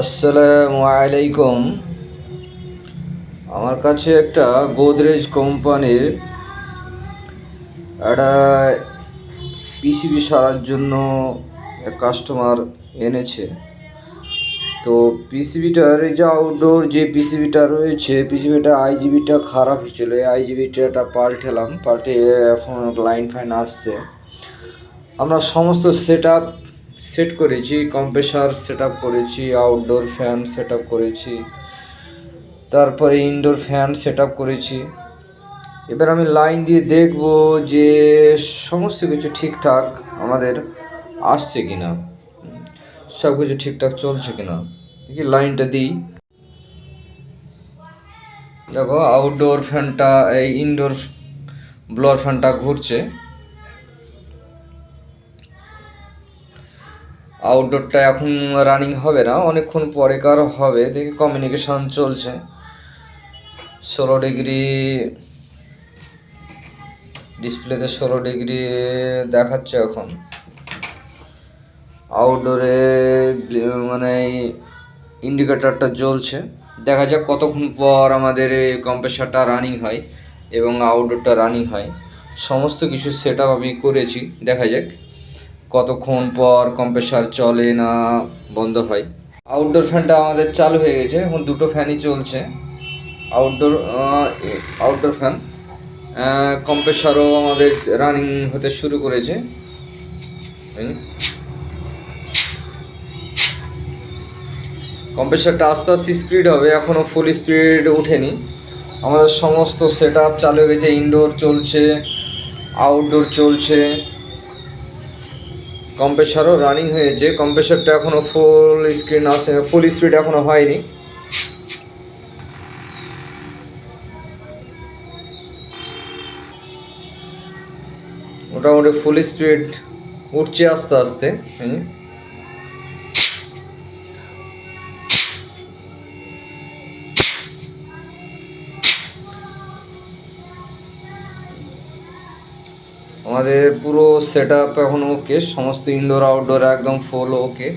আসসালামু আলাইকুম। আমার কাছে একটা গোদরেজ কোম্পানির একটা পিসিবি সারার জন্য কাস্টমার এনেছে। তো পিসিবিটার এই যে আউটডোর যে পিসিবিটা রয়েছে, পিসিবিটা আইজিবিটা খারাপ হয়েছিল। এই আইজিবিটা পাল্টালাম, পাল্টে এখন লাইন ফাইন আসছে। আমরা সমস্ত সেট করেছি, কম্প্রেসার সেট আপ করেছি, আউটডোর ফ্যান সেট আপ করেছি, তারপরে ইনডোর ফ্যান সেট আপ করেছি। এবার আমি লাইন দিয়ে দেখব যে সমস্ত কিছু ঠিকঠাক আমাদের আসছে কিনা, সব কিছু ঠিকঠাক চলছে কিনা। দেখি লাইনটা দিই। দেখো আউটডোর ফ্যানটা, এই ইনডোর ব্লোয়ার ফ্যানটা ঘুরছে। আউটডোরটা এখন রানিং হবে না, অনেকক্ষণ পরে কার হবে। দেখি কমিউনিকেশন চলছে। 16 ডিগ্রি ডিসপ্লেতে, 16 ডিগ্রি দেখাচ্ছে এখন। আউটডোরে মানে ইন্ডিকেটরটা জ্বলছে। দেখা যাক কতক্ষণ পর আমাদের এই কম্প্রেসারটা রানিং হয় এবং আউটডোরটা রানিং হয়। সমস্ত কিছু সেট আপ আমি করেছি। দেখা যাক কতক্ষণ পর কম্প্রেসার চলে না বন্ধ হয়। আউটডোর ফ্যানটা আমাদের চালু হয়ে গেছে, এখন দুটো ফ্যানই চলছে। আউটডোর ফ্যান, কম্প্রেসারও আমাদের রানিং হতে শুরু করেছে। কম্প্রেসারটা আস্তে আস্তে স্পিড হবে, এখনও ফুল স্পিড ওঠেনি। আমাদের সমস্ত সেট আপ চালু হয়ে গেছে। ইনডোর চলছে, আউটডোর চলছে, কম্প্রেসারও রানিং হয়েছে। কম্প্রেসারটা এখনও ফুল স্পিড এখনও হয়নি। মোটামুটি ফুল স্পিড উঠছে আস্তে আস্তে। আমাদের পুরো সেট আপ এখন ওকে, সমস্ত ইনডোর আউটডোর একদম ফুল ওকে।